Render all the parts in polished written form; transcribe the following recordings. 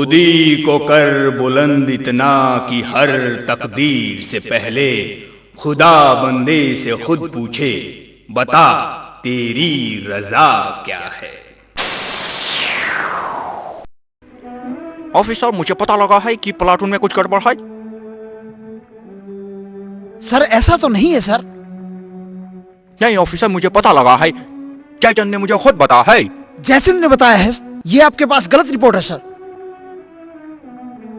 खुदी को कर बुलंद इतना कि हर तकदीर से पहले खुदा बंदे से खुद पूछे, बता तेरी रजा क्या है। ऑफिसर, मुझे पता लगा है कि प्लाटून में कुछ गड़बड़ है। सर ऐसा तो नहीं है सर। नहीं ऑफिसर, मुझे पता लगा है, जयचंद ने मुझे खुद बताया है। जयचंद ने बताया है? ये आपके पास गलत रिपोर्ट है सर।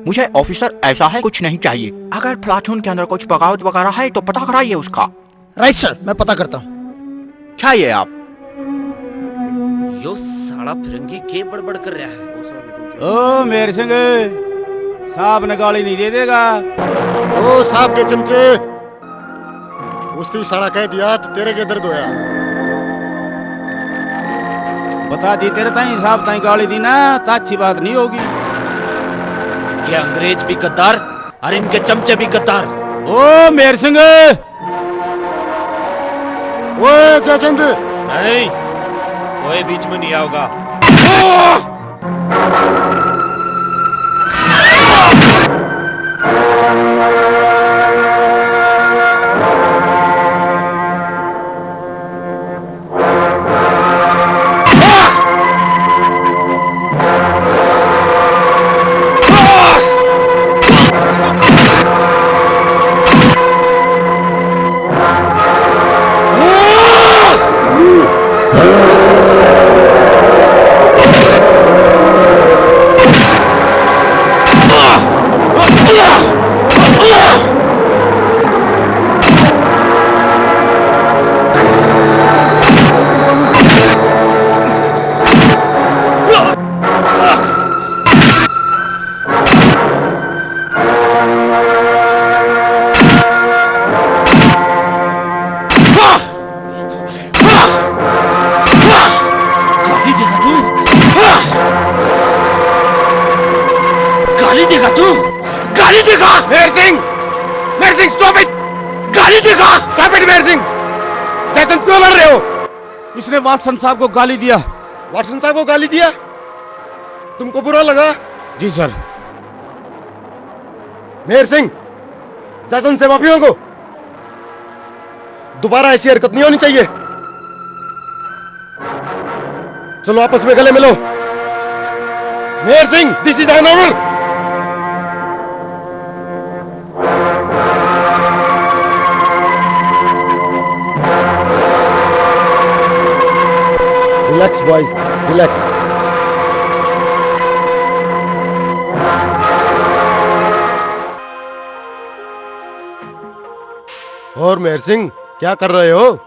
मुझे ऑफिसर ऐसा है कुछ नहीं चाहिए। अगर प्लाटून के अंदर कुछ बगावत वगैरह है तो पता कराइए उसका। राइट सर, मैं पता करता हूँ। चाहिए आप। यो साला फिरंगी के बड़बड़ कर रहा है। ओ मेर सिंह, साहब ने गाली नहीं दे देगा। ओ साहब के चमचे, उसकी साड़ा कह दिया तो तेरे के दर्द होया। बता दी तेरे ताई साहब ताई गाली दी ना तो अच्छी बात नहीं होगी। ये अंग्रेज भी गद्दार और इनके चमचे भी गद्दार। ओ मेर सिंह, ओए जयचंद, नहीं, कोई बीच में नहीं आओगा। गाली देगा तू? गाली देगा? मेर सिंह, स्टॉप इट! गाली देगा? स्टॉप इट मेर सिंह! जयचंद क्यों लड़ रहे हो? इसने वाटसन साहब को गाली दिया। वाटसन साहब को गाली दिया? तुमको बुरा लगा? जी सर। मेर सिंह, जयचंद से माफी मांगो। दोबारा ऐसी हरकत नहीं होनी चाहिए। चलो आपस में गले मिलो। मेर Singh, this is an order. Relax boys, relax. और मेहर सिंह, क्या कर रहे हो?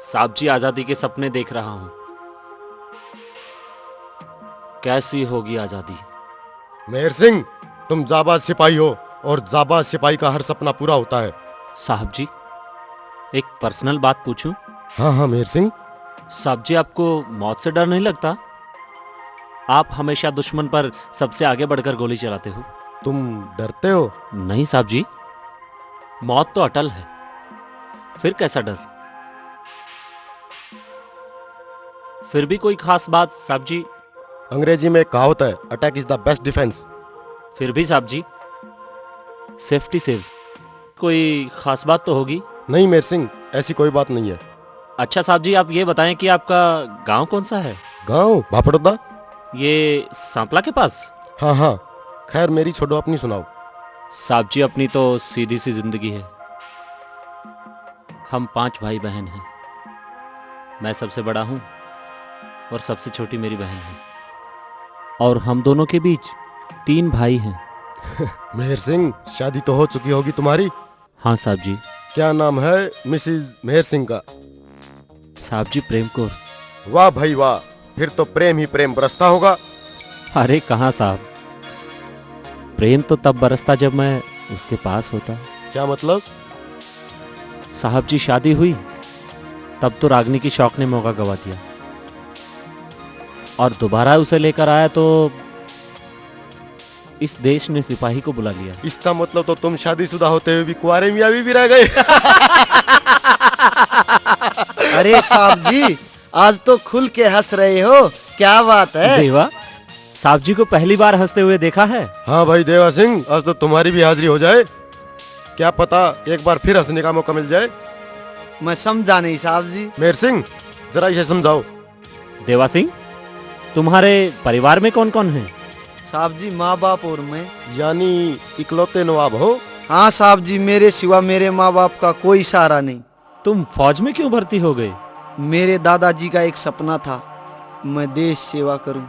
साहब जी, आजादी के सपने देख रहा हूं। कैसी होगी आजादी? मेहर सिंह, तुम जाबाज सिपाही हो और जाबाज सिपाही का हर सपना पूरा होता है। साहब जी, एक पर्सनल बात पूछूं? हाँ हाँ मेहर सिंह। साहब जी, आपको मौत से डर नहीं लगता? आप हमेशा दुश्मन पर सबसे आगे बढ़कर गोली चलाते हो। तुम डरते हो? नहीं साहब जी, मौत तो अटल है, फिर कैसा डर? फिर भी कोई खास बात साहब जी? अंग्रेजी में एक कहावत है, attack is the best defence. फिर भी साहब जी, सेफ्टी सेव्स। कोई खास बात तो होगी? नहीं मेहर सिंह, ऐसी कोई बात नहीं है। अच्छा साहब जी, आप ये बताएं कि आपका गांव कौन सा है? गाँव भापड़ोदा। ये सांपला के पास? हाँ हाँ, खैर मेरी छोड़ो, अपनी सुनाओ। साहब जी, अपनी तो सीधी सी जिंदगी है। हम 5 भाई बहन हैं। मैं सबसे बड़ा हूं और सबसे छोटी मेरी बहन है, और हम दोनों के बीच 3 भाई हैं। मेहर सिंह, शादी तो हो चुकी होगी तुम्हारी? हाँ साहब जी। क्या नाम है मिसेज मेहर सिंह का? साहब जी, प्रेम कौर। वाह भाई वाह, फिर तो प्रेम ही प्रेम बरसता होगा। अरे कहाँ साहब, प्रेम तो तब बरसता जब मैं उसके पास होता। क्या मतलब? साहब जी, शादी हुई तब तो रागनी की शौक ने मौका गवा दिया, और दोबारा उसे लेकर आया तो इस देश ने सिपाही को बुला लिया। इसका मतलब तो तुम शादीशुदा होते हुए भी कुंवारे मियां भी रह गए। अरे साहब जी, आज तो खुल के हंस रहे हो, क्या बात है? देवा, साहब जी को पहली बार हंसते हुए देखा है। हाँ भाई देवा सिंह, आज तो तुम्हारी भी हाजिरी हो जाए। क्या पता एक बार फिर हंसने का मौका मिल जाए। मैं समझा नहीं साहब जी। मेहर सिंह, जरा इसे समझाओ। देवा सिंह, तुम्हारे परिवार में कौन कौन है? साहब जी माँ बाप और मैं। यानी इकलौते नवाब हो? हाँ साहब जी, मेरे सिवा मेरे माँ बाप का कोई सहारा नहीं। तुम फौज में क्यों भर्ती हो गए? मेरे दादाजी का एक सपना था, मैं देश सेवा करूं।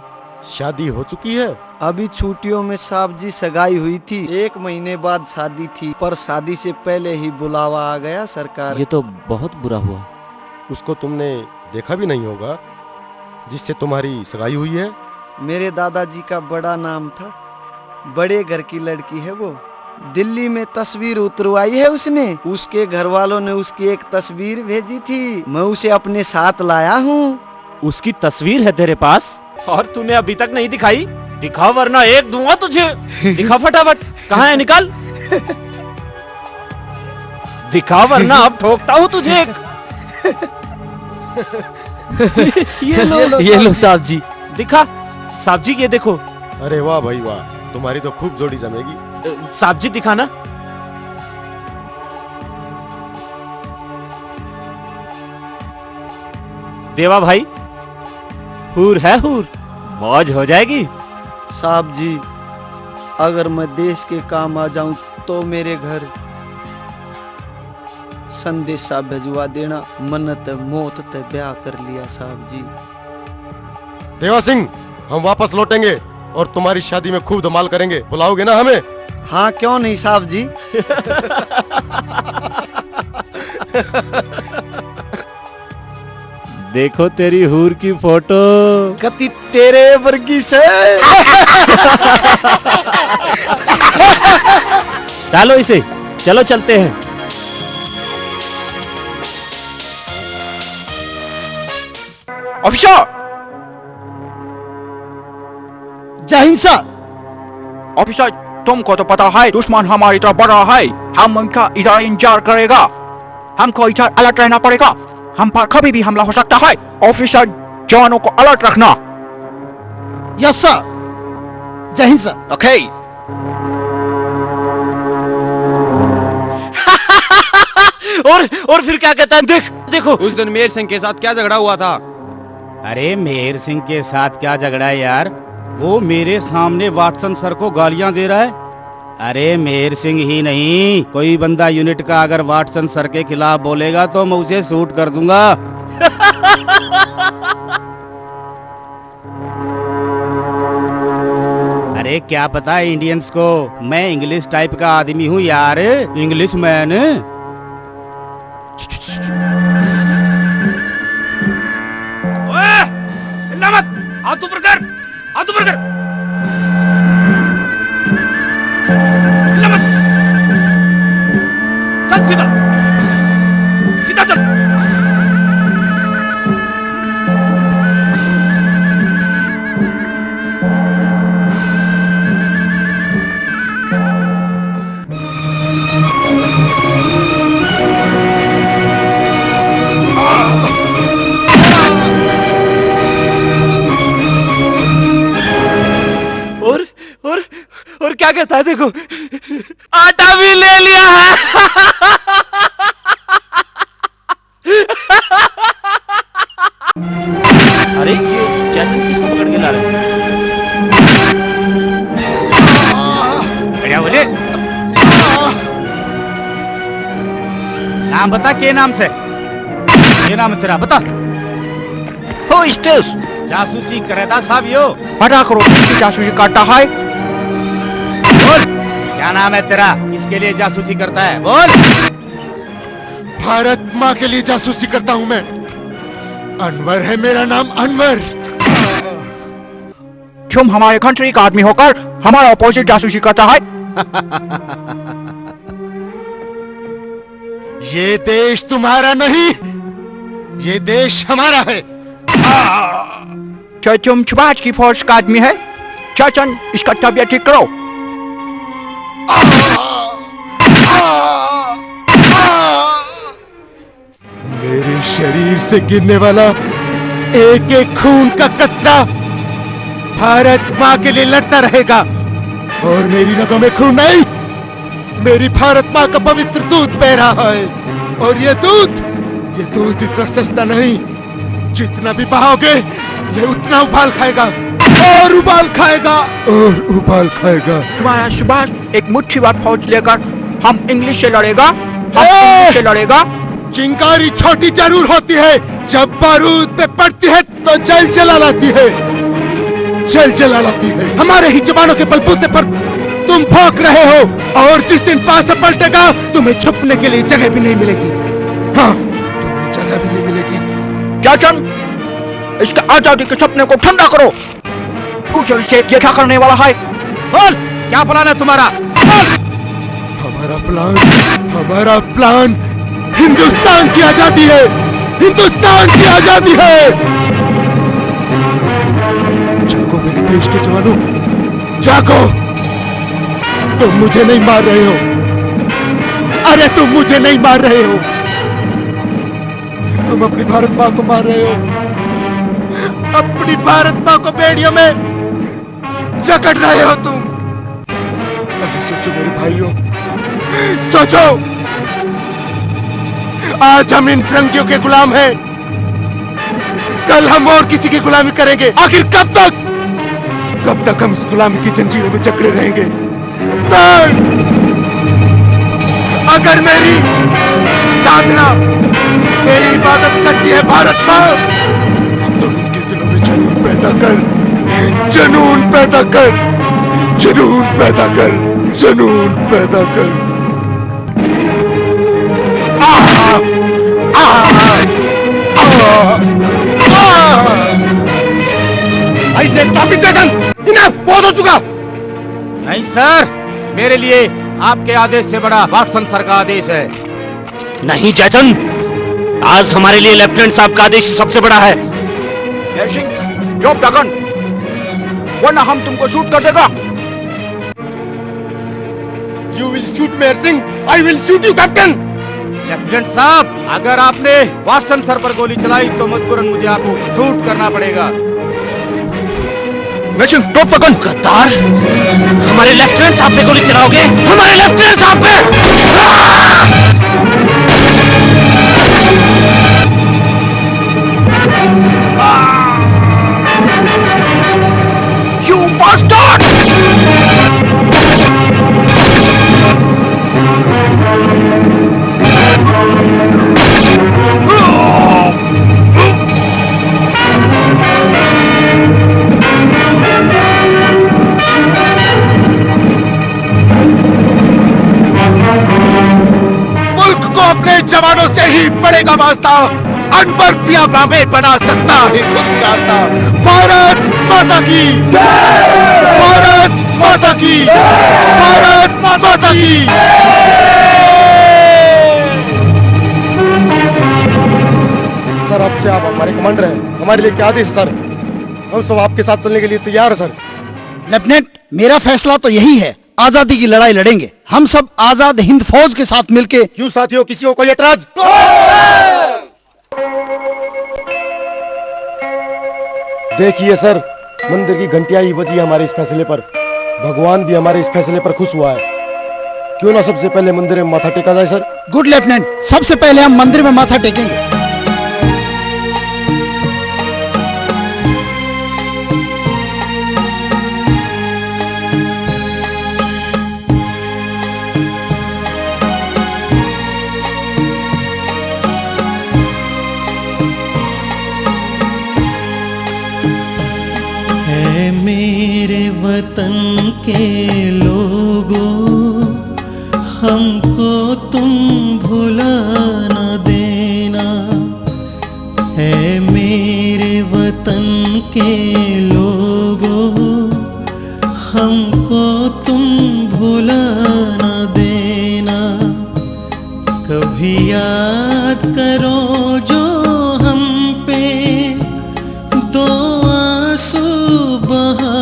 शादी हो चुकी है? अभी छुट्टियों में साहब जी सगाई हुई थी, 1 महीने बाद शादी थी, पर शादी से पहले ही बुलावा आ गया सरकार। ये तो बहुत बुरा हुआ। उसको तुमने देखा भी नहीं होगा जिससे तुम्हारी सगाई हुई है। मेरे दादाजी का बड़ा नाम था, बड़े घर की लड़की है वो। दिल्ली में तस्वीर उतरवाई है उसने, उसके घर वालों ने उसकी एक तस्वीर भेजी थी, मैं उसे अपने साथ लाया हूँ। उसकी तस्वीर है तेरे पास और तूने अभी तक नहीं दिखाई? दिखा वरना एक दूंगा तुझे। दिखा फटाफट, कहाँ है, निकाल। दिखा वरना अब ठोकता हूँ तुझे एक। ये लो साहब जी, दिखा। साहब जी ये देखो। अरे वाह भाई वाह, तुम्हारी तो खूब जोड़ी जमेगी। साहब जी दिखाना। देवा भाई, हूर है हूर, मौज हो जाएगी। साहब जी अगर मैं देश के काम आ जाऊं तो मेरे घर संदेशा भिजवा देना, मन्नत मौत ते ब्याह कर लिया साहब जी। देवा सिंह, हम वापस लौटेंगे और तुम्हारी शादी में खूब धमाल करेंगे। बुलाओगे ना हमें? हाँ क्यों नहीं साहब जी। देखो तेरी हूर की फोटो, कति तेरे वर्गी से। डालो इसे, चलो चलते हैं। ऑफिसर! जय हिंद सर। ऑफिसर, तुमको तो पता है दुश्मन हमारी तरफ बढ़ रहा है। हम उनका इधर इंतजार करेगा, हमको इधर अलर्ट रहना पड़ेगा। हम पर कभी भी हमला हो सकता है। ऑफिसर, जवानों को अलर्ट रखना। Yes sir. जय हिंद सर। ओके। और फिर क्या कहता है? देख देखो, उस दिन मेहर सिंह के साथ क्या झगड़ा हुआ था? अरे मेहर सिंह के साथ क्या झगड़ा है यार? वो मेरे सामने वाटसन सर को गालियां दे रहा है। अरे मेहर सिंह ही नहीं, कोई बंदा यूनिट का अगर वाटसन सर के खिलाफ बोलेगा तो मैं उसे शूट कर दूंगा। अरे क्या पता है इंडियंस को, मैं इंग्लिश टाइप का आदमी हूँ यार, इंग्लिश मैन। हाथ ऊपर कर, हाथ ऊपर कर। चल सीधा, सीधा चल। और क्या कहता है? देखो, आटा भी ले लिया है। अरे ये चाचा किसको पकड़ के ला रहे हैं? क्या बोले? नाम बता, के नाम से? ये नाम है तेरा, बता। हो इस्टेस जासूसी करे था साहब यो। पता करो किसकी जासूसी करता है। बोल, क्या नाम है तेरा? किसके लिए जासूसी करता है? बोल। भारत माँ के लिए जासूसी करता हूँ मैं। अनवर है मेरा नाम, अनवर। तुम हमारे कंट्री का आदमी होकर हमारा अपोजिट जासूसी करता है। ये देश तुम्हारा नहीं, ये देश हमारा है। क्या तुम छुबाज की फौज का आदमी है? चाचन, इसका तबियत ठीक करो। मेरे शरीर से गिरने वाला एक एक खून का कतरा भारत माँ के लिए लड़ता रहेगा। और मेरी रगों में खून नहीं, मेरी भारत माँ का पवित्र दूध बह रहा है। और ये दूध इतना सस्ता नहीं, जितना भी बहाओगे ये उतना उबाल खाएगा और उबाल खाएगा और उबाल खाएगा। तुम्हारा सुभाष एक मुट्ठी भर फौज लेकर हम इंग्लिश से लड़ेगा, हम इंग्लिश से लड़ेगा। चिंगारी छोटी जरूर होती है, जब बारूद पे पड़ती है तो जल जला लाती है, जल जला लाती है। हमारे ही जवानों के बलबूते पर तुम भौंक रहे हो, और जिस दिन पासा पलटेगा तुम्हें छुपने के लिए जगह भी नहीं मिलेगी। हाँ, तुम्हें जगह भी नहीं मिलेगी। जयचंद, इसके आजादी के सपने को ठंडा करो। तू जो इसे ये क्या करने वाला है? बोल, क्या प्लान है तुम्हारा? बोल। हमारा प्लान हिंदुस्तान की आजादी है, हिंदुस्तान की आजादी है। जागो मेरे देश के जवानों, जागो। तुम मुझे नहीं मार रहे हो, अरे तुम मुझे नहीं मार रहे हो, तुम अपनी भारत माँ को मार रहे हो। अपनी भारत माँ को बेड़ियों में जकड़ रहे हो तुम। अरे सोचो मेरे भाइयों, सोचो, आज हम इन फिरंगियों के गुलाम हैं, कल हम और किसी की गुलामी करेंगे। आखिर कब तक हम इस गुलामी की जंजीरों में जकड़े रहेंगे? अगर मेरी साधना, मेरी इबादत सच्ची है भारत माँ, तो इनके दिलों में जुनून पैदा कर, जुनून पैदा कर, जुनून पैदा कर, जुनून पैदा कर। ऐसे स्थापित बहुत हो चुका। नहीं सर, मेरे लिए आपके आदेश से बड़ा वाटसन सर का आदेश है। नहीं जयचंद, आज हमारे लिए लेफ्टिनेंट साहब का आदेश सबसे बड़ा है। जय सिंह, ड्रॉप द गन, वरना हम तुमको शूट कर देगा। You will shoot mayor Singh, I will shoot you captain. Lieutenant साहब, अगर आपने वाटसन सर पर गोली चलाई तो मजबूरन मुझे आपको शूट करना पड़ेगा। Drop the gun. गद्दार, हमारे लेफ्टिनेंट साहब पे गोली चलाओगे? हमारे लेफ्टिनेंट साहब पे! You bastard! अपने जवानों से ही पड़ेगा वास्ता। अनवर पियाबा में बना सकता है खुद रास्ता। भारत माता की, भारत माता की, भारत माता की। सर, आपसे आप हमारे कमांडर हैं, हमारे लिए क्या आदेश है सर? हम सब आपके साथ चलने के लिए तैयार है सर। लेफ्टिनेंट, मेरा फैसला तो यही है, आजादी की लड़ाई लड़ेंगे हम सब आजाद हिंद फौज के साथ मिलके। क्यों साथियों, किसी को कोई एतराज? देखिए सर, मंदिर की घंटियां ही बजी हमारे इस फैसले पर, भगवान भी हमारे इस फैसले पर खुश हुआ है। क्यों ना सबसे पहले मंदिर में माथा टेका जाए सर? गुड लेफ्टिनेंट, सबसे पहले हम मंदिर में माथा टेकेंगे। मेरे वतन के लोगों, हमको तुम भुला न देना। है मेरे वतन के लोगों, हमको तुम भुला न देना। कभी याद करो जो हम पे दो आंसू बहा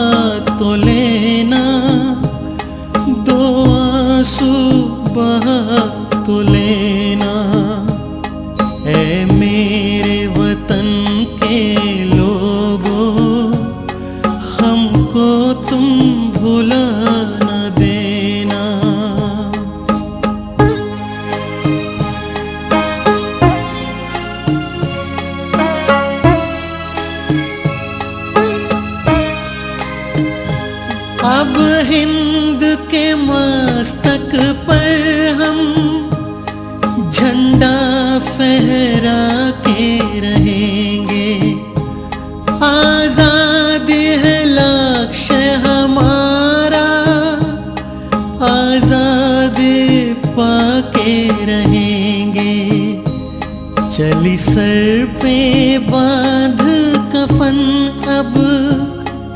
तो लेना, दो आंसू बहा तो लेना। ऐ मेरे वतन के लोगों, के रहेंगे। आजाद है लक्ष्य हमारा, आजाद पाके रहेंगे। चली सर पे बांध कफन अब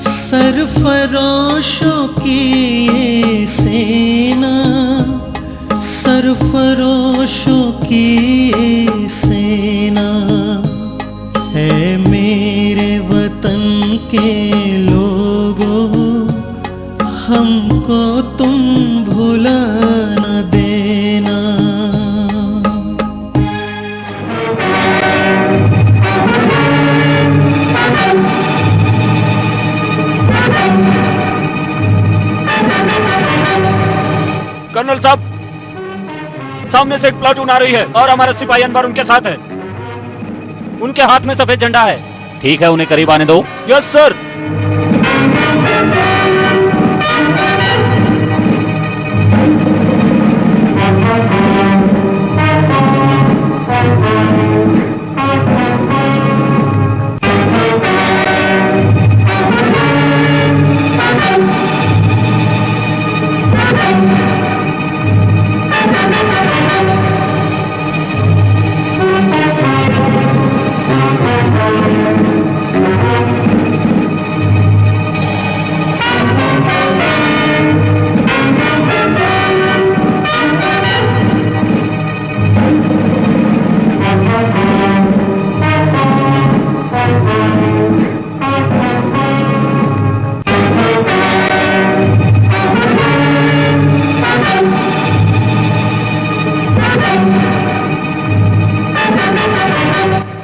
सरफरोशों की ये सेना, सरफरोशों की ये सेना। है मेरे वतन के लोगों, हमको तुम भुला न देना। कर्नल साहब, सामने से एक प्लाटून आ रही है और हमारा सिपाही अनवर उनके साथ है। उनके हाथ में सफेद झंडा है। ठीक है, उन्हें करीब आने दो। Yes sir.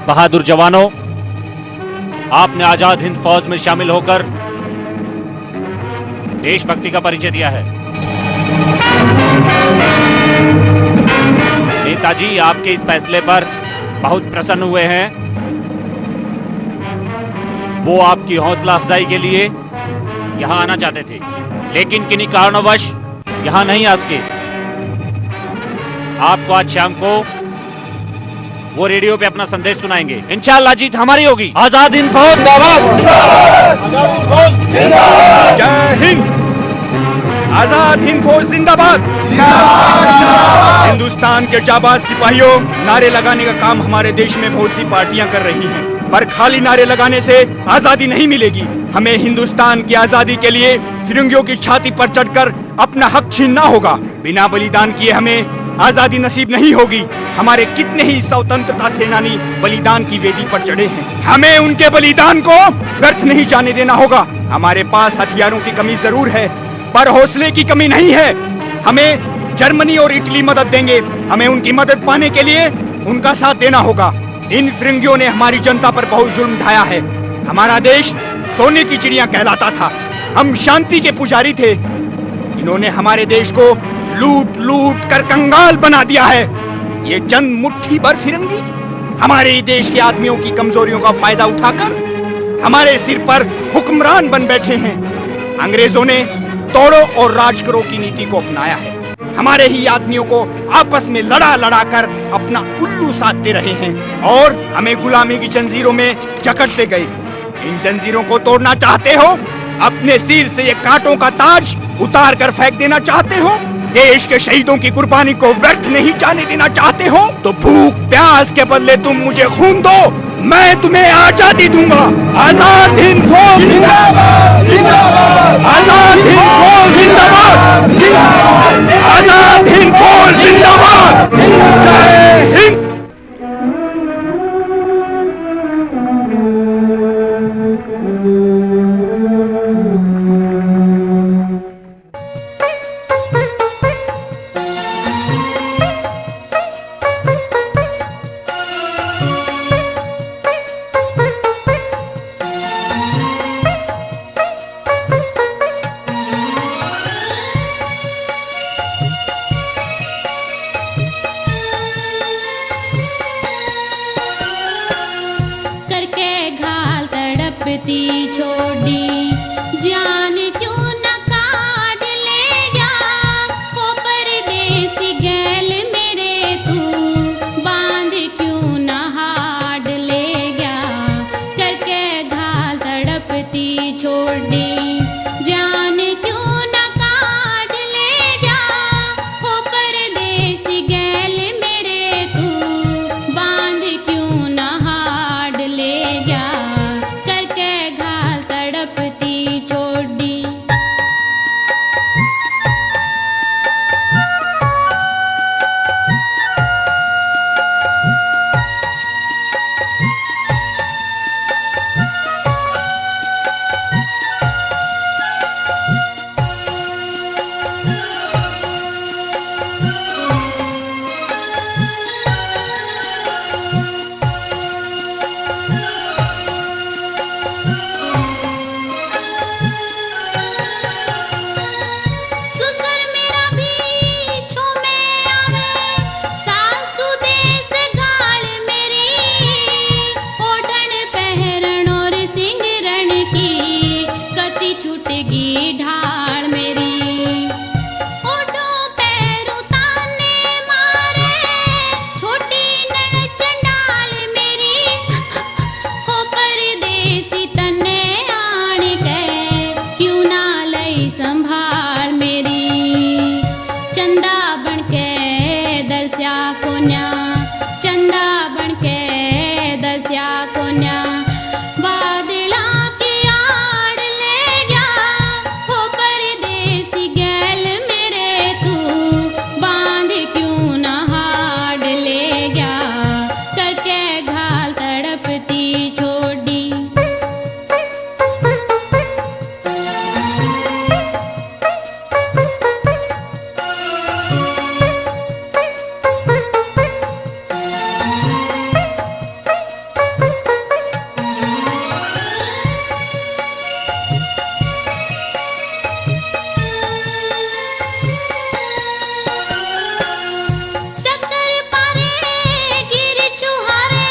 बहादुर जवानों, आपने आजाद हिंद फौज में शामिल होकर देशभक्ति का परिचय दिया है। नेताजी आपके इस फैसले पर बहुत प्रसन्न हुए हैं। वो आपकी हौसला अफजाई के लिए यहां आना चाहते थे, लेकिन किन्हीं कारणवश यहां नहीं आ सके। आपको आज शाम को वो रेडियो पे अपना संदेश सुनाएंगे। इंशाअल्लाह जीत हमारी होगी। आजाद हिंद फौज जिंदाबाद। जय हिंद। आजाद हिंद फौज जिंदाबाद। हिंदुस्तान के जाबाज सिपाहियों, नारे लगाने का काम हमारे देश में बहुत सी पार्टियां कर रही हैं, पर खाली नारे लगाने से आजादी नहीं मिलेगी। हमें हिंदुस्तान की आजादी के लिए फिरंगियों की छाती पर चढ़कर अपना हक छीनना होगा। बिना बलिदान किए हमें आजादी नसीब नहीं होगी। हमारे कितने ही स्वतंत्रता सेनानी बलिदान की वेदी पर चढ़े हैं। हमें उनके बलिदान को व्यर्थ नहीं जाने देना होगा। हमारे पास हथियारों की कमी जरूर है, पर हौसले की कमी नहीं है। हमें जर्मनी और इटली मदद देंगे। हमें उनकी मदद पाने के लिए उनका साथ देना होगा। इन फिरंगियों ने हमारी जनता पर बहुत जुल्म ढाया है। हमारा देश सोने की चिड़िया कहलाता था। हम शांति के पुजारी थे। इन्होंने हमारे देश को लूट लूट कर कंगाल बना दिया है। ये चंद मुट्ठी भर फिरंगी हमारे देश के आदमियों की कमजोरियों का फायदा उठाकर हमारे सिर पर हुक्मरान बन बैठे हैं। अंग्रेजों ने तोड़ो और राज करो की नीति को अपनाया है। हमारे ही आदमियों को आपस में लड़ा लड़ा कर अपना उल्लू साधते रहे हैं और हमें गुलामी की जंजीरों में जकड़ते गए। इन जंजीरों को तोड़ना चाहते हो? अपने सिर से ये कांटों का ताज उतार कर फेंक देना चाहते हो? देश के शहीदों की कुर्बानी को व्यर्थ नहीं जाने देना चाहते हो? तो भूख प्यास के बदले तुम मुझे खून दो, मैं तुम्हें आजादी दूंगा। आजाद हिंद फौज जिंदाबाद, आजाद हिंद फौज जिंदाबाद, आजाद हिंद फौज जिंदाबाद। जय हिंद। छोड़ी जान क्यों न काट ले जा, ओ परदेसी गैल मेरे तू बांध क्यों न हाथ। बाछया कोन्या बादला की आड़ ले गया हो परदेसी गैल मेरे तू बांध क्यों ना हाड़ ले गया करके घाल तड़पती छोड़ी शक्कर पारे गिर चुहारे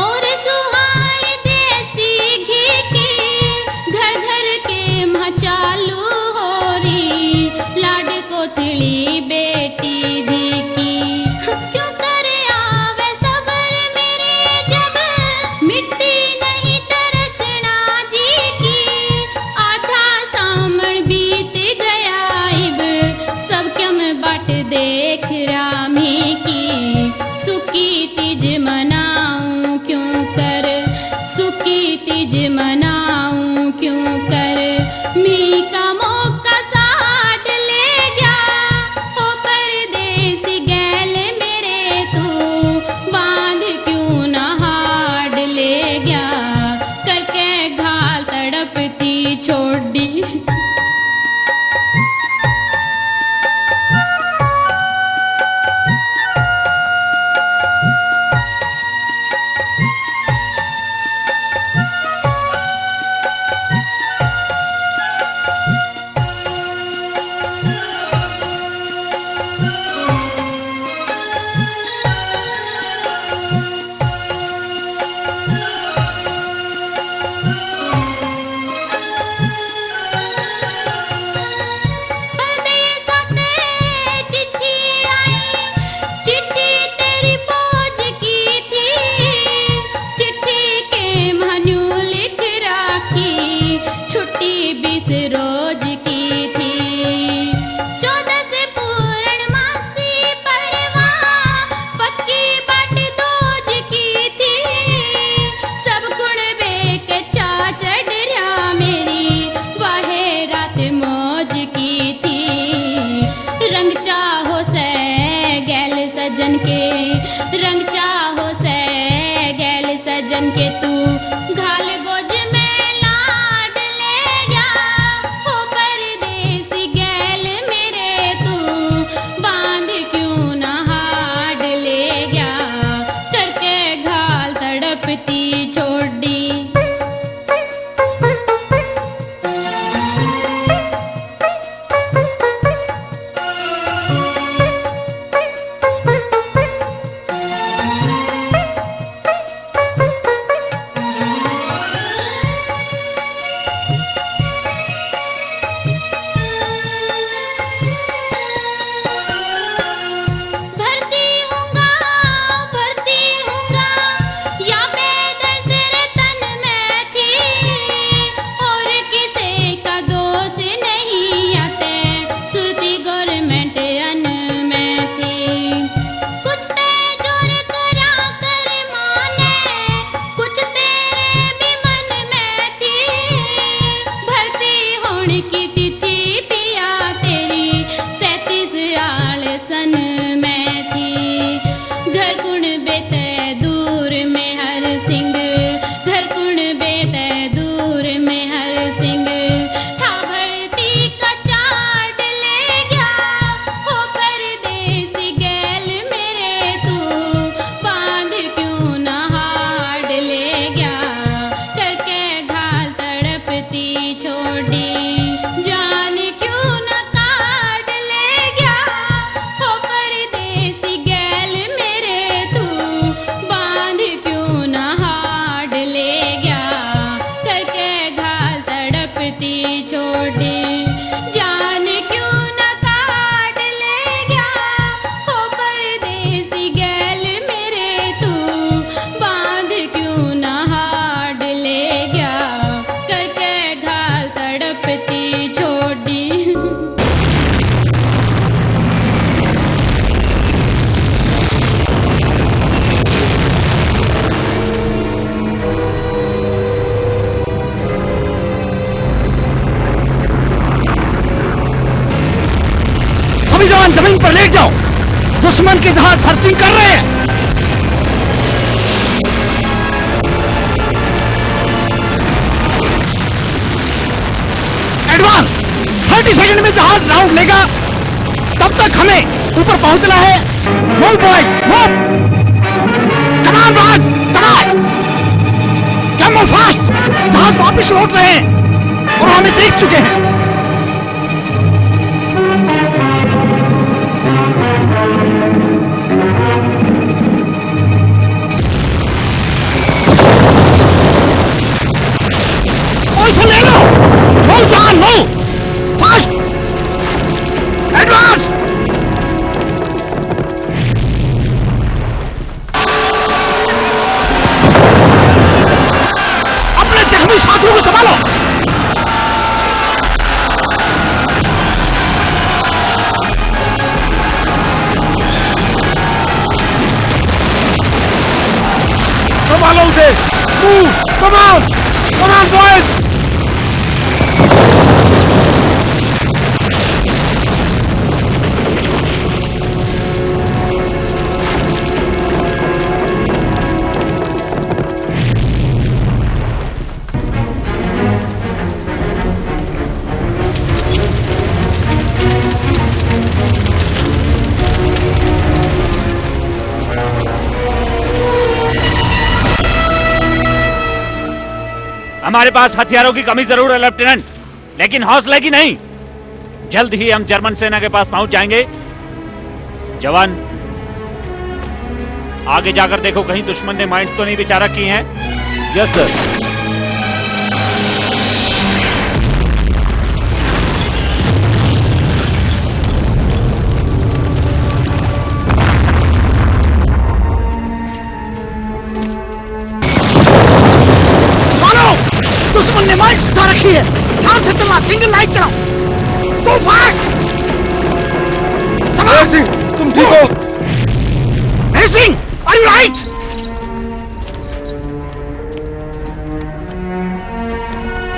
और सुहाल देसी घी की घर घर के मचालू हो रही लाड कोथली बेटी धी की क्यों करे आवे सबर मेरे जब मिट्टी नहीं तरसना जी की आधा सामण बीत गया इब सब क्यों बाट देख रामी की सुखी तीज मनाऊं क्यों कर सुखी तीज मनाऊं क्यों कर मी का मौका साठ ले गया हो परदेसी गैल मेरे तू बांध क्यों ना हाड़ ले गया करके घाल तड़पती छोड़ी चिट्ठी आई चिट्ठी तेरी पहुंच की थी चिट्ठी के मनु लिख राखी छुट्टी 20 रोज की थी 14 से पूर्णमासी पड़वा पक्की बाट दोज की थी सब गुण बेक चा चढ़ रहा मेरी वाहे रात मौज की थी रंग चाहो से गैल सजन के रंग चाहो से गैल सजन के तू घाल गोज में लाड ले गया हो परदेसी गैल मेरे तू बांध क्यों ना हाड़ ले गया करके घाल तड़पती छोड़ी भरती हूँगा या बेदर्द तेरे तन में थी और किसी का दोष नहीं आते सुती गवर्नमेंट अन में थी कुछ ते जोर करा कर माने कुछ तेरे भी मन में थी भर्ती होने की तिथि पिया तेरी 37 आल सन में थी घर कुण बेते दूर में हर सिंह घर कुण बेते दूर में हर सिंह था भरती का चाट ले गया हो परदेसी गैल मेरे तू बांध क्यों ना हाड़ ले गया करके घाल तड़पती छोड़ी जान क्यों ना काट ले गया हो परदेसी गैल मेरे तू बांध क्यों ना हाड़ के जहाज सर्चिंग कर रहे हैं। एडवांस 30 सेकंड में जहाज राउंड लेगा, तब तक हमें ऊपर पहुंचना है। Move boys move, come on boys come on, come on fast. जहाज वापस लौट रहे हैं और हमें देख चुके हैं। पोजीशन ले लो, move John move fast, advance. अपने जख्मी साथियों को संभालो। संभालो उसे, मूव, कम ऑन बॉयज। हमारे पास हथियारों की कमी जरूर है लेफ्टिनेंट, लेकिन हौसले की नहीं। जल्द ही हम जर्मन सेना के पास पहुंच जाएंगे। जवान, आगे जाकर देखो कहीं दुश्मन ने माइंस तो नहीं विचारा की हैं। Yes sir. दुश्मन ने माइंस उठा रखी है। ध्यान से चलना, सिंगल लाइट चलाओ। गो फास्ट। सिंह, तुम ठीक हो? हे सिंह, आर यू राइट?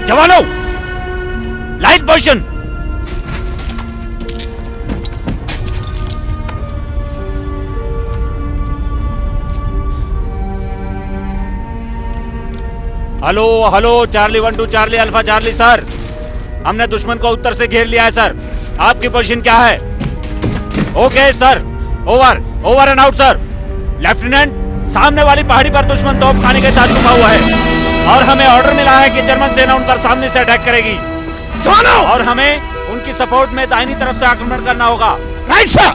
जवानों, light position. Hello hello, Charlie 1 2 Charlie alpha Charlie sir, हमने दुश्मन को उत्तर से घेर लिया है सर। आपकी पोजीशन क्या है? Okay sir, over over and out sir. Lieutenant, सामने वाली पहाड़ी पर दुश्मन तोप खाने के साथ छुपा हुआ है और हमें ऑर्डर मिला है कि जर्मन सेना उन पर सामने से अटैक करेगी। जवानों, और हमें उनकी सपोर्ट में दाहिनी तरफ से आक्रमण करना होगा। Right sir.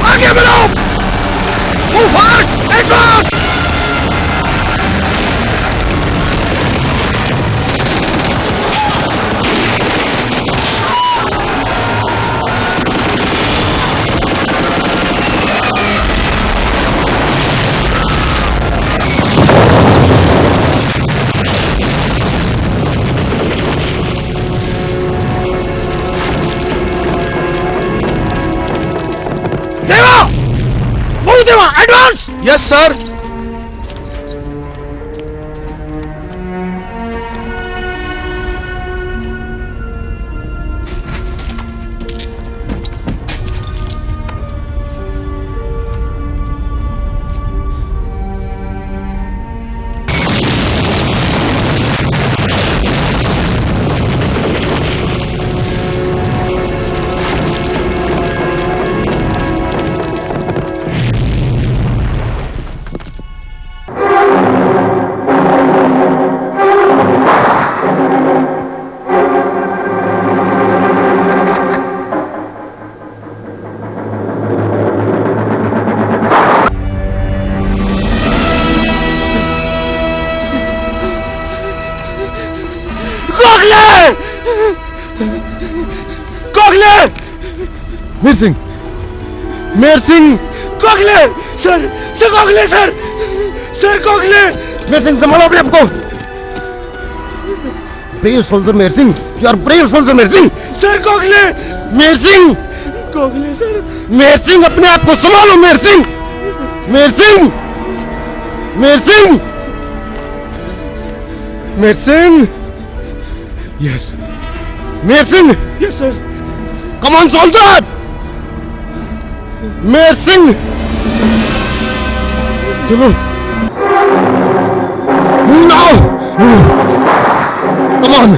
आगे बढ़ो, move fast, advance. Yes sir. Mir Singh, Mir Singh, Gokhale sir, sir Gokhale sir, sir Gokhale. Mir Singh संभालो अपने आप को। Brave soldier Mir Singh, you are brave soldier Mir Singh. Sir Gokhale, Mir Singh, Gokhale sir. Mir Singh अपने आप को संभालो Mir Singh, Mir Singh, Mir Singh, Mir Singh. Yes Mir Singh, yes sir. Come on soldier, Mir Singh, चलो नाउ, कम ऑन।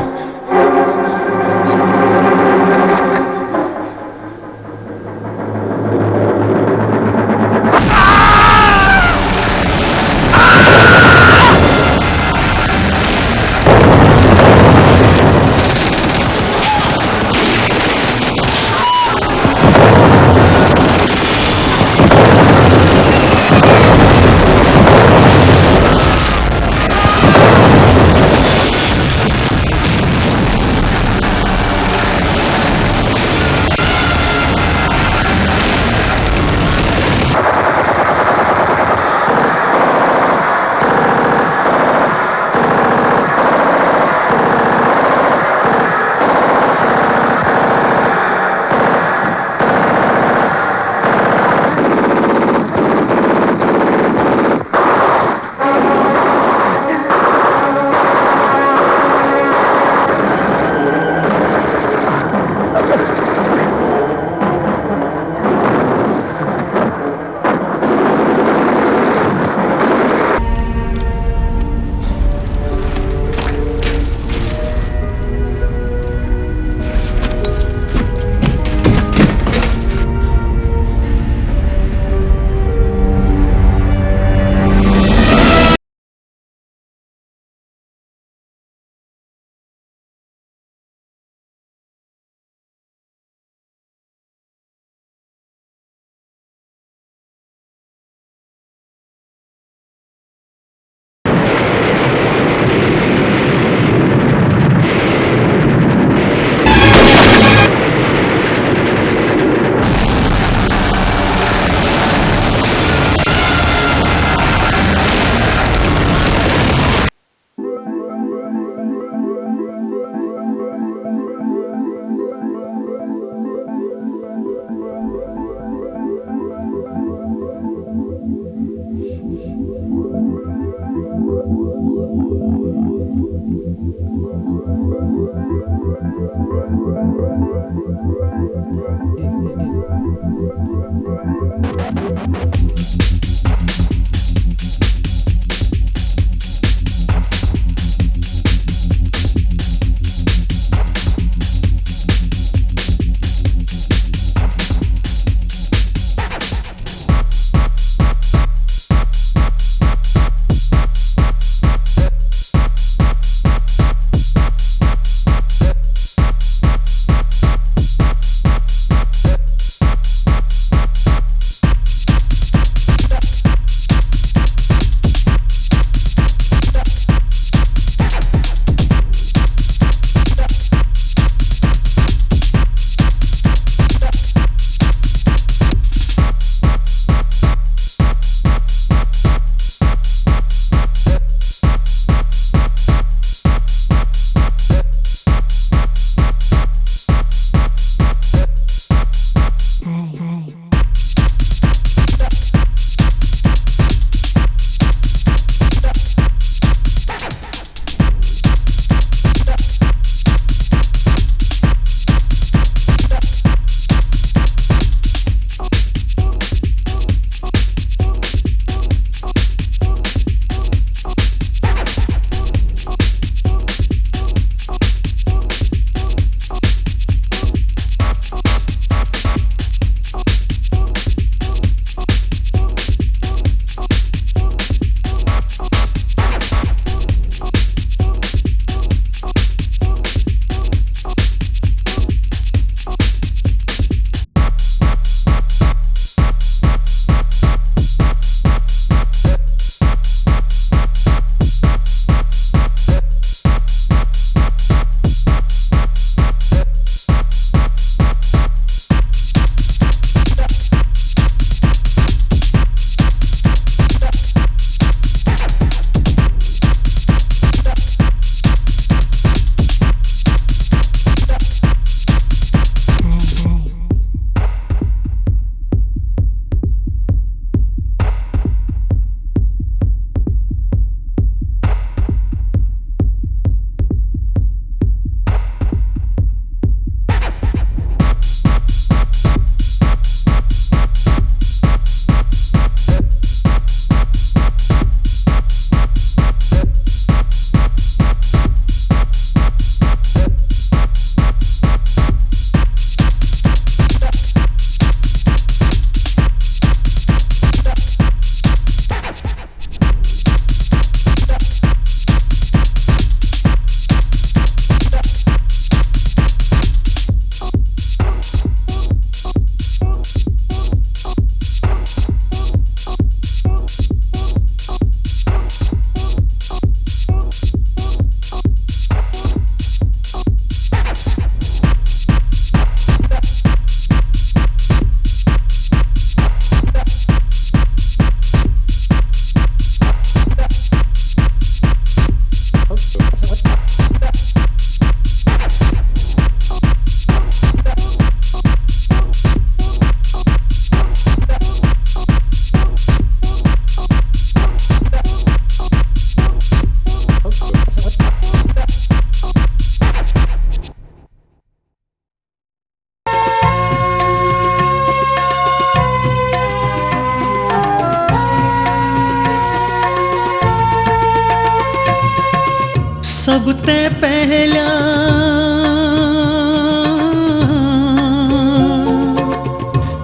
सब ते पहला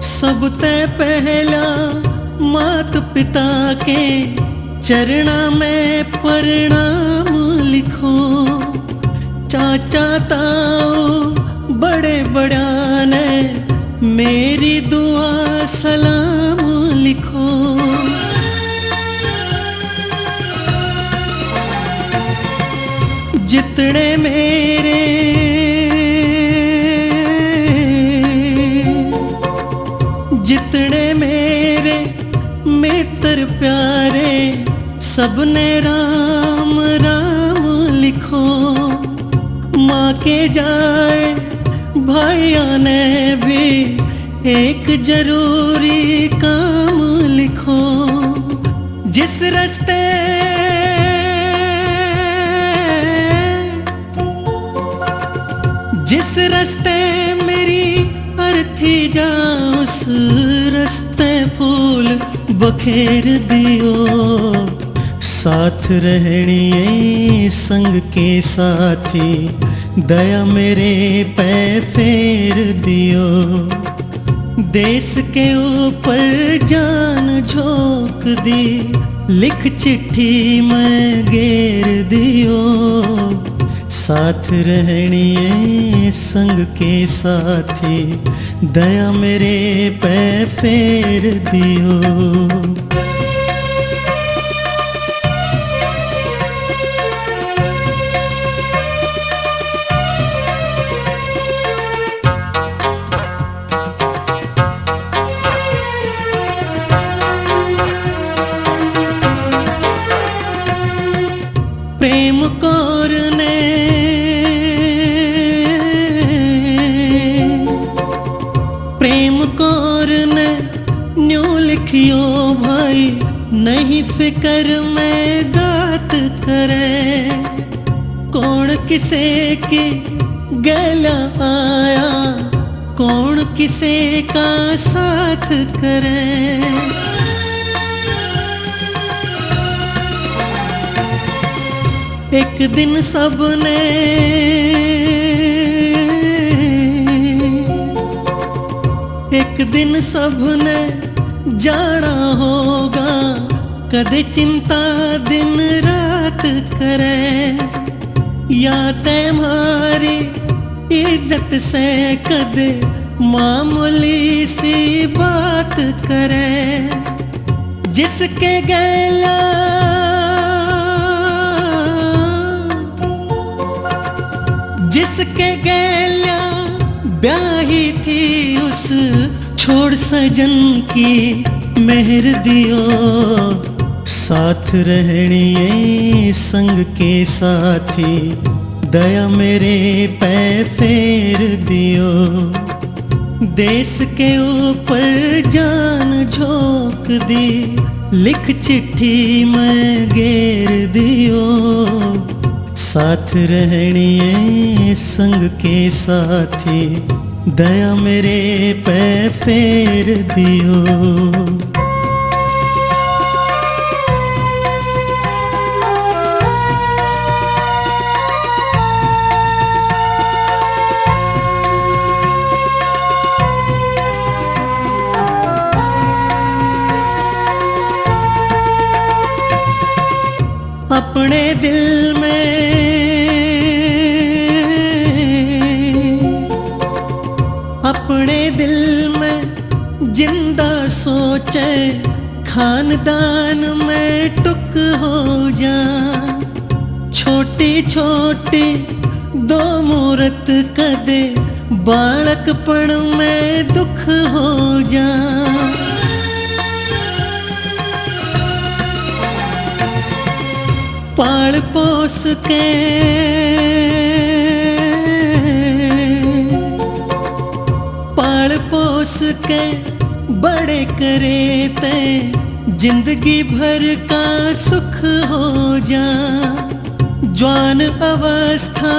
सब ते पहला मात पिता के चरणा में प्रणाम लिखो। चाचा ताऊ बड़े बड़ा ने मेरी दुआ सलाम लिखो। जितने मेरे मित्र प्यारे सबने राम राम लिखो। माँ के जाए भाइयों ने भी एक जरूरी काम लिखो। जिस रास्ते मेरी अर्थी जा उस रास्ते फूल बखेर दियो। साथ रहनी संग के साथी दया मेरे पे फेर दियो। देश के ऊपर जान झोंक दी लिख चिट्ठी में गेर दियो। साथ रहनी संग के साथी दया मेरे पे फेर दियो। प्रेम कौर ने न्यू लिखियो भाई नहीं फिक्र में गात करे। कौन किसे की गला आया कौन किसे का साथ करे। एक दिन सबने जाना होगा कदे चिंता दिन रात करे। या तुम्हारी इज्जत से कदे मामूली सी बात करे। जिसके गला ब्याही थी उस छोड़ सजन की मेहर दियो। साथ रहनी संग के साथी दया मेरे पे फेर दियो। देश के ऊपर जान झोंक दी लिख चिट्ठी में गेर दियो। साथ रहनी संग के साथी दया मेरे पे फेर दियो। अपने दिल में जिंदा सोचे खानदान में टुक हो जा। छोटी छोटी दो मूरत कदे बालकपन में दुख हो जा। पाल पोस के बड़े करे ते जिंदगी भर का सुख हो जा। जवान अवस्था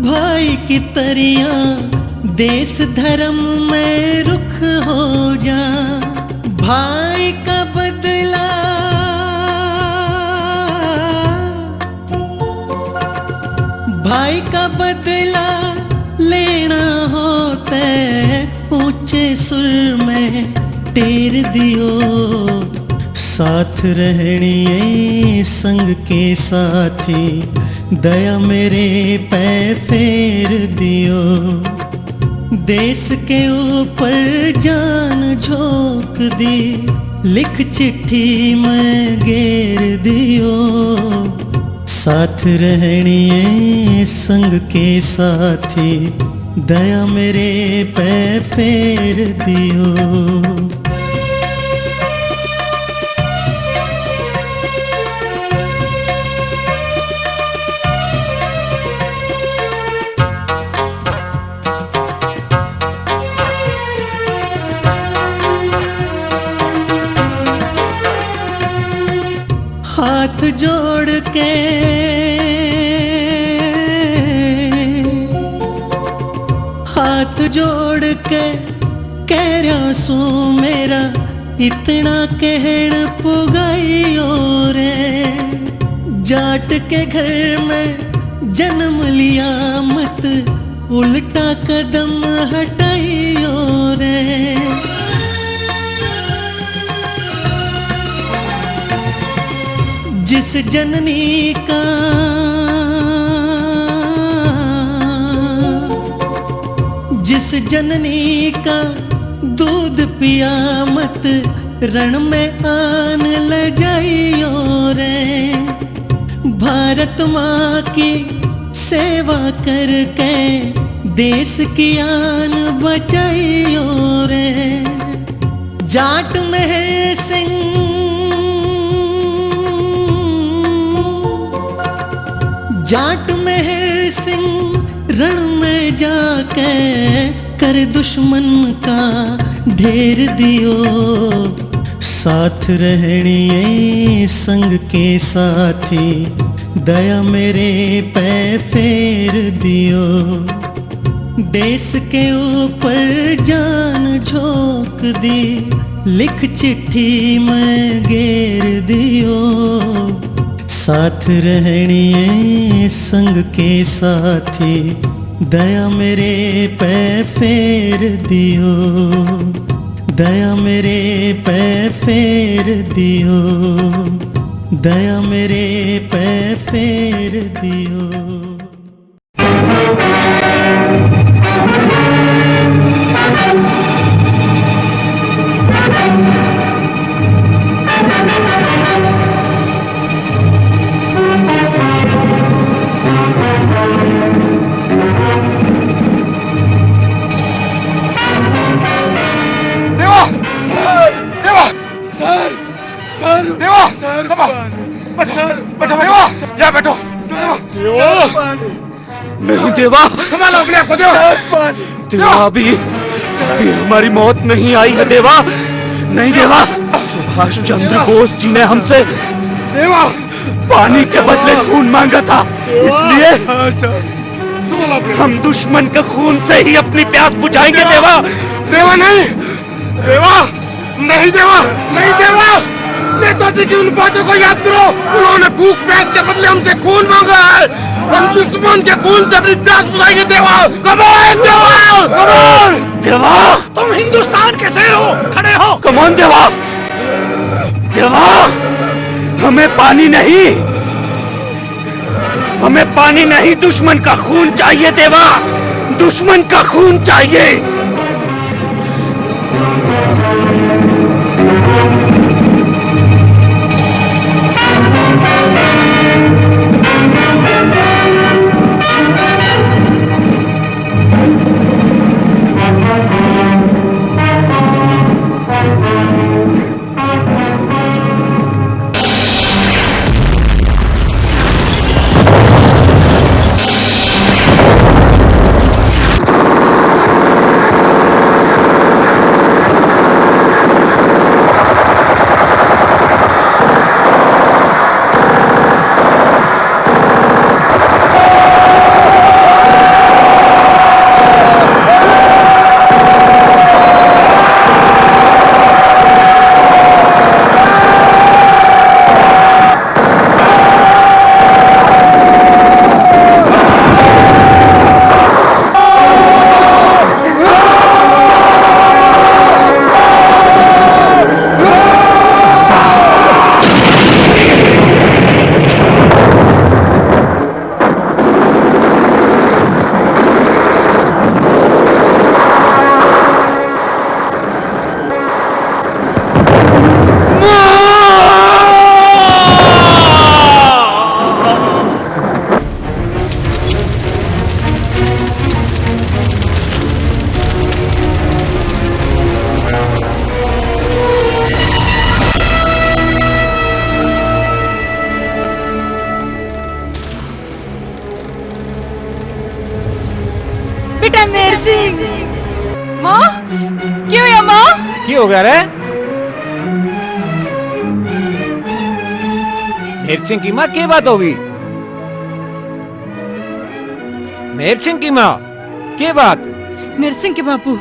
भाई की तरिया देश धर्म में रुख हो जा। भाई का बदला सुर में टेर दियो, साथ रहणिए संग के साथी, दया मेरे पै फेर दियो। देश के ऊपर जान झोंक दी, लिख चिट्ठी में घेर दियो, साथ रहणिए संग के साथी, दया मेरे पै फेर दियो। हाथ जोड़ के कह रहा सू मेरा इतना कहण पुगाइयो रे, जाट के घर में जन्म लिया मत उल्टा कदम हटाइयो रे। जिस जननी का दूध पिया मत रण में आन ल जाइयो रे। भारत माँ की सेवा करके देश की आन बचाइयो रे। जाट मेहर सिंह रण में जाके कर दुश्मन का ढेर दियो, साथ रहणिए संग के साथी, दया मेरे पै फेर दियो। देश के ऊपर जान झोंक दी, लिख चिट्ठी में घेर दियो, साथ रहणिए संग के साथी, दया मेरे पै फेर दियो, दया मेरे पै फेर दियो, दया मेरे पै फेर दियो। नहीं देवा, संभालो अपने आप को देवा। देवा अभी हमारी मौत नहीं आई है देवा, नहीं देवा। सुभाष चंद्र बोस जी ने हमसे देवा पानी के बदले खून मांगा था, इसलिए हम दुश्मन के खून से ही अपनी प्यास बुझाएंगे देवा। देवा नहीं, देवा नहीं, देवा नहीं, देवा। नेताजी की उन बातों को याद करो, उन्होंने भूख प्यास के बदले हमसे खून मांगा है। हम दुश्मन के खून से अपनी प्यास बुझाएंगे देवा। कमान देवा, कमान देवा। तुम हिंदुस्तान के शेर हो, खड़े हो। कमान देवा, देवा। हमें पानी नहीं, हमें पानी नहीं, दुश्मन का खून चाहिए देवा, दुश्मन का खून चाहिए। की हो गया रे? मेहर सिंह की माँ की बात होगी? मेहर सिंह की माँ की बात? मेहर सिंह के बापू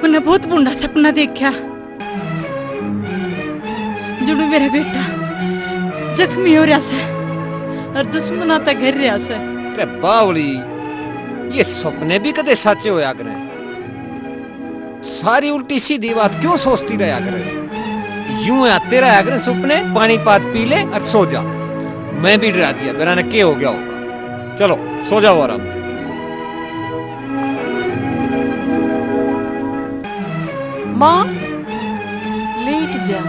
मैंने बहुत बुंडा सपना देखा जुड़ू मेरा बेटा जख्मी हो रहा से और दुश्मना तक घेर रहा से। अरे बावली, ये सपने भी कदे सच्चे होया करे? सारी उल्टी सीधी बात क्यों सोचती रहा करे? यूं आते रहा करे सपने, पानी पात पी ले और सो जा। मैं भी डरा दिया, मेरा ने क्या हो गया होगा। चलो सो जाओ आराम से। माँ लेट जा।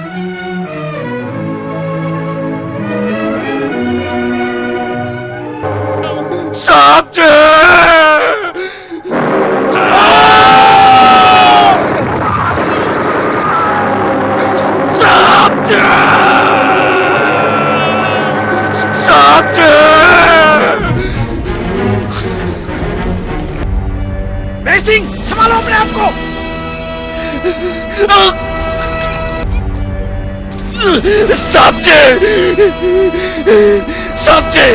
साहब जी! साहब जी! साहब जी! मेहर सिंह, संभालो अपने आप को। साहब जी! साहब जी!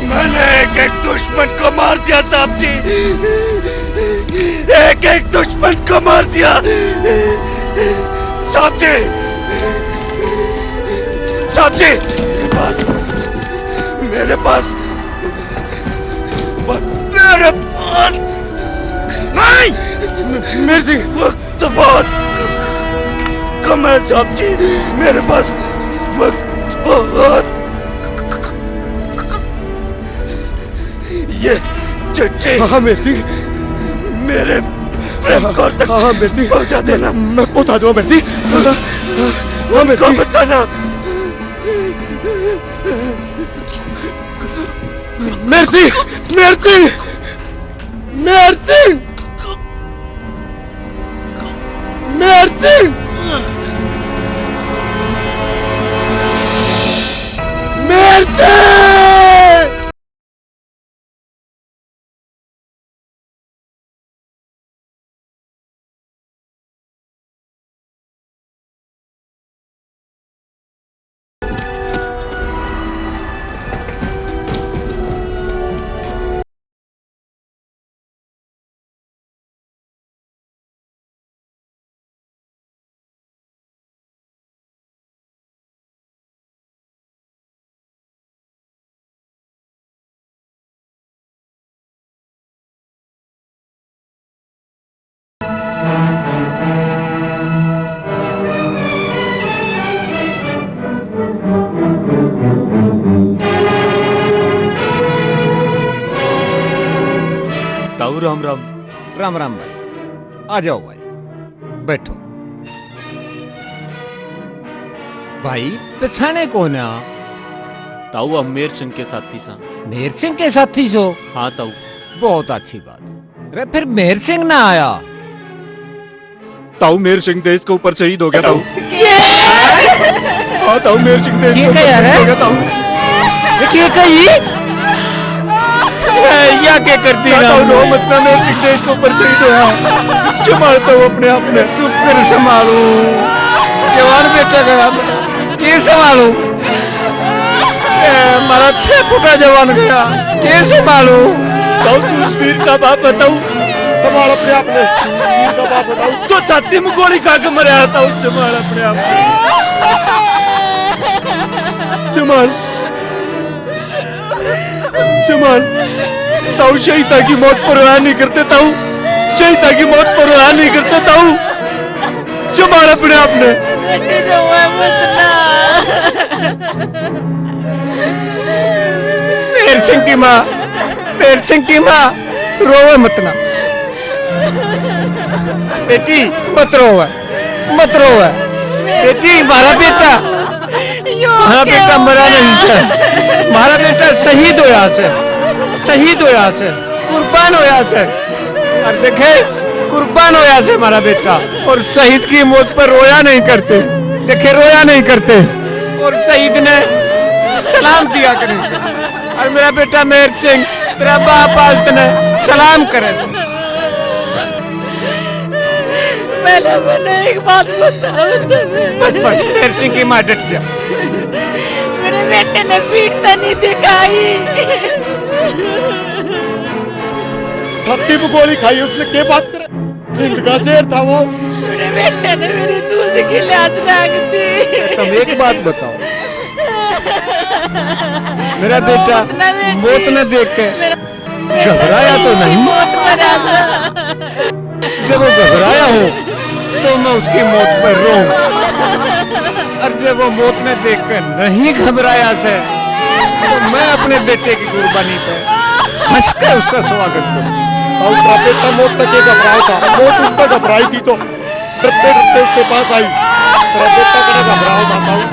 मैंने एक एक दुश्मन को मार दिया साहब जी। एक एक दुश्मन को मार दिया साहब जी। साहब जी, मेरे पास नहीं, मेरे से वक्त बहुत कम है साहब जी। मेरे पास वक्त बहुत। ये चिट्ठी हाँ मेहर सिंह, मेरे प्रेम कौर तक हाँ मेहर सिंह, पहुंचा देना। मैं पहुंचा दूंगा मेहर सिंह। हाँ मेहर सिंह, बताना। मेहर सिंह, मेहर सिंह, मेहर सिंह, मेहर सिंह, मेहर सिंह। ताऊ राम राम। राम राम भाई, आ जाओ भाई, बैठो। भाई पछाने कौन है? ताऊ हम मेहर सिंह के साथी सा। मेहर सिंह के साथी सो? हाँ ताऊ। बहुत अच्छी बात। अरे फिर मेहर सिंह ना आया? ताऊ मेहर सिंह देश के ऊपर शहीद हो गया ताऊ। हाँ ताऊ, मेहर सिंह देश के ऊपर शहीद हो गया ताऊ। क्या कही? या क्या करती है? ताऊ रो मत ना, मेहर सिंह देश के ऊपर शहीद हुआ। संभालता हूँ अपने आप में। क्यों कर संभालू? जवान बेटा गया, ये संभालू? हमारा 6 फुटा जवान गया, ये संभालू? ताऊ तू उस वीर का बाप बताऊ। संभाल अपने आप में, वीर का बाप बताऊ। जो छाती में गोली खा के मरा था, उस संभाल अपने आप में। संभाल संभाल। ताऊ शहीदा की मौत परवाह नहीं करते ताऊ, शहीदा की मौत परवाह नहीं करते ताऊ। संभाल अपने आप में। मेहर सिंह की माँ, मेहर सिंह की माँ, रोवे मत ना बेटी, मत रोवे, मत रोवे बेटी। हमारा बेटा मरा नहीं से, हमारा बेटा शहीद होया से, शहीद होया से, कुर्बान होया से। और देखे, कुर्बान होया से हमारा बेटा। और शहीद की मौत पर रोया नहीं करते, देखे रोया नहीं करते। और शहीद ने सलाम दिया करे। और मेरा बेटा मेहर सिंह, तेरा बाप आज तने सलाम करे। पहले मैंने एक बात बताओ तुम्हें। बस मेहर सिंह की माँ डट जा। मेरे बेटे ने पीटता नहीं दिखाई। छाती पे गोली खाई उसने, क्या बात करे? हिंद का शेर था वो। मेरे बेटे ने मेरी दूध की लाज रख दी। तुम एक बात बताओ, मेरा बेटा मौत न देख के घबराया तो नहीं? जब वो घबराया हो तो मैं उसकी मौत पर रो, और जब वो मौत न देख कर नहीं घबराया से तो मैं अपने बेटे की कुर्बानी पे हंस कर उसका स्वागत करूं। और उसका बेटा मौत तक घबराया था, मौत उस पर घबराई थी तो डरते डरते उसके पास आई। तेरा बेटा कड़ा घबराओ बताऊं।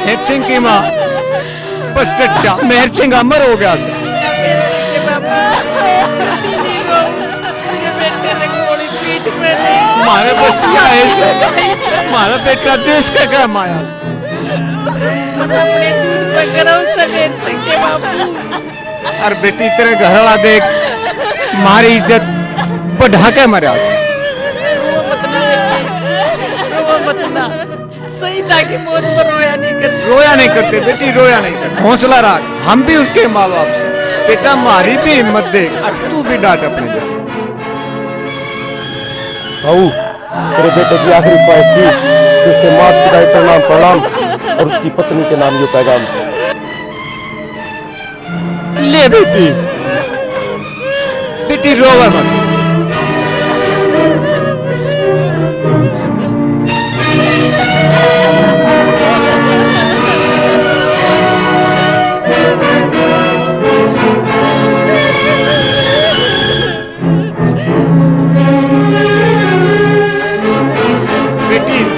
मेहर सिंह की माँ बस डट जा, मेहर सिंह अमर हो गया से। मारे बस क्या है, हमारा बेटा देश का क्या माया। अपने दूध पकड़ो समेर सिंह के बापू। और बेटी तेरे घर वाला देख मारी इज्जत बढ़ा के मरा। रो मत ना बेटी, रो मत ना। सही था कि मौत पर रोया नहीं करते बेटी, रोया नहीं करते। हौसला रख, हम भी उसके माँ बाप से। बेटा मारी भी हिम्मत दे और तू भी डांट अपने बेटे। तेरे बेटे की आखिरी ख्वाहिश थी कि उसके माता पिता का नाम प्रणाम और उसकी पत्नी के नाम ये पैगाम। ले बेटी, बेटी रोवा मत।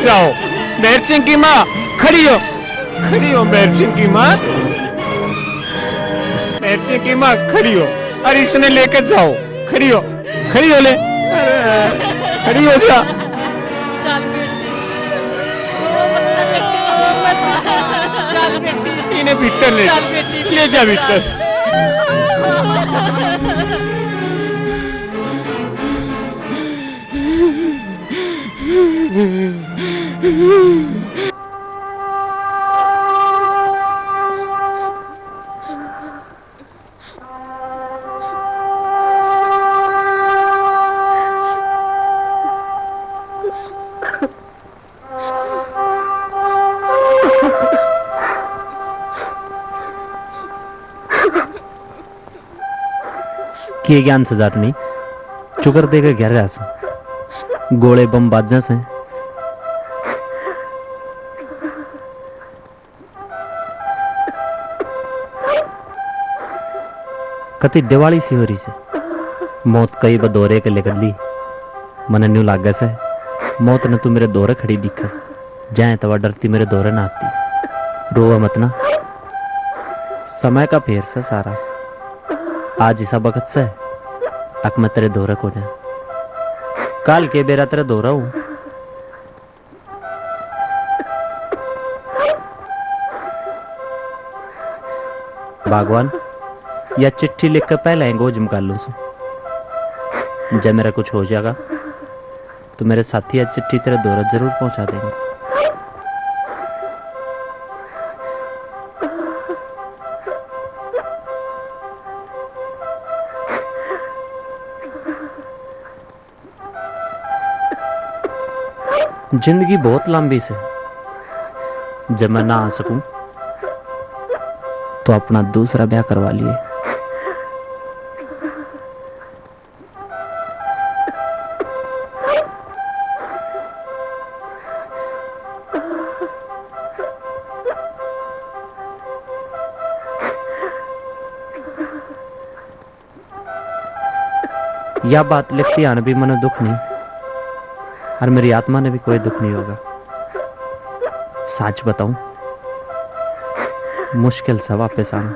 जाओ, मेहर सिंह की माँ खड़ी हो, खड़ी हो मेहर सिंह की माँ, मेहर सिंह की माँ खड़ी हो। अरे इसने लेकर जाओ, खड़ी हो, खड़ी हो ले, खड़ी हो जा। चल बेटी, रो मत ना बेटी, रो मत। चल बेटी, इन्हें भीतर ले, चल बेटी, ले जा भीतर। किए ज्ञान से जाटनी चुकर देकर घेर रहा सो गोले बम बाजा से कति दिवाली सी हो रही से मौत कई बदौरे के लेकर ली मन न्यू लागे से मौत ने तू मेरे दौरे खड़ी दिखा से जाए तवा डरती मेरे दौरे ना आती। रोवा मत ना, समय का फेर से सारा आज इसा वक्त से अक मैं तेरे दौरे को जा काल के बेरा तेरे दौरा हूं। भगवान या चिट्ठी लिखकर पहले ही गोज निकाल लूं जब मेरा कुछ हो जाएगा तो मेरे साथी या चिट्ठी तेरे दौरा जरूर पहुंचा देंगे। जिंदगी बहुत लंबी से जब मैं ना आ सकूं तो अपना दूसरा ब्याह करवा लिए। यह बात लिखती आने भी मनो दुख नहीं और मेरी आत्मा ने भी कोई दुख नहीं होगा। सच बताऊं मुश्किल से वापस आना।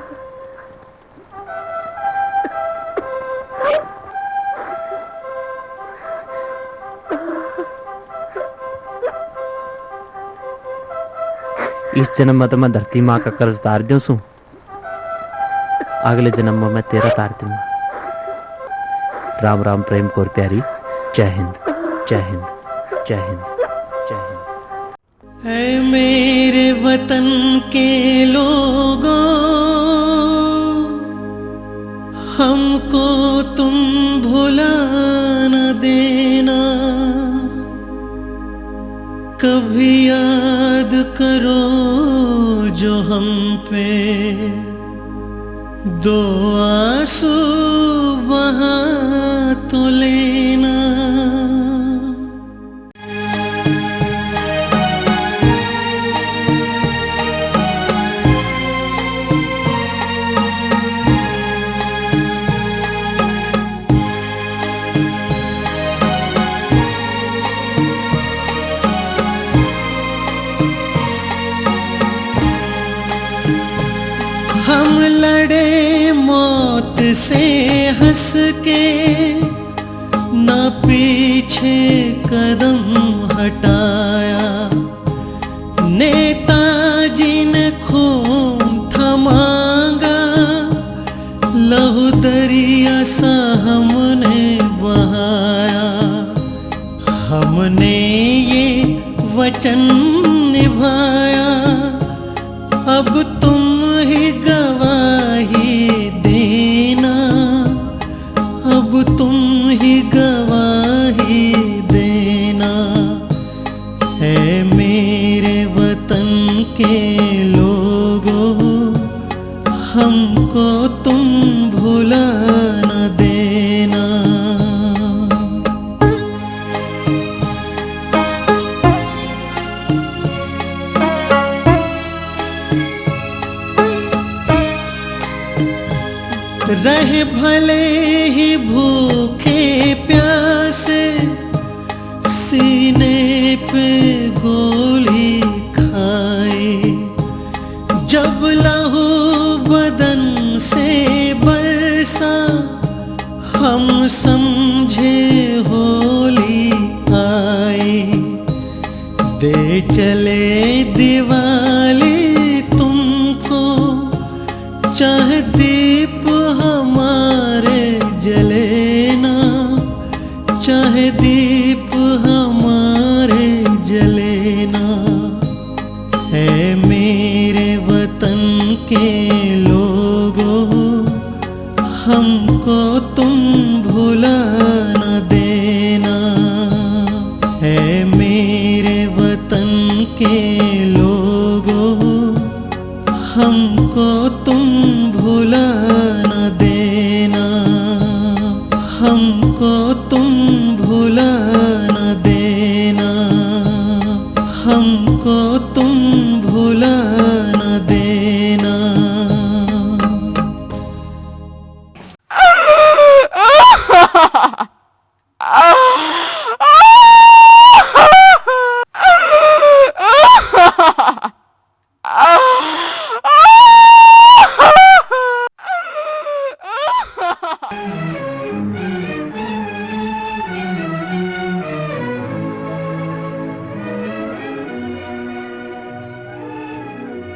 इस जन्म में तो मैं धरती माँ का कर्ज तार दूं सू, अगले जन्म में मैं तेरा तार दूंगा। राम राम प्रेम कौर प्यारी। जय हिंद, जय हिंद, जय हिंद, जय हिंद। ऐ मेरे वतन के लोगों, हमको तुम भुला न देना, कभी याद करो जो हम पे दो आंसू बहा तो लेना। हम लड़े मौत से हंस के, ना पीछे कदम हटाया, नेताजी ने खून था मांगा, लहू दरिया सा हमने बहाया, हमने ये वचन निभाया, अब तुम ही गवाही देना, अब तुम ही गवाही देना। है मेरे वतन के लोगों, हमको तुम भुला न देना। रहे भले ही भूखे प्यासे, सीने पे गोली खाए, जब लहू बदन से बरसा, हम समझे होली आई, दे चले दिवाली तुमको, चाहे दीप हमारे जले ना, चाहे दीप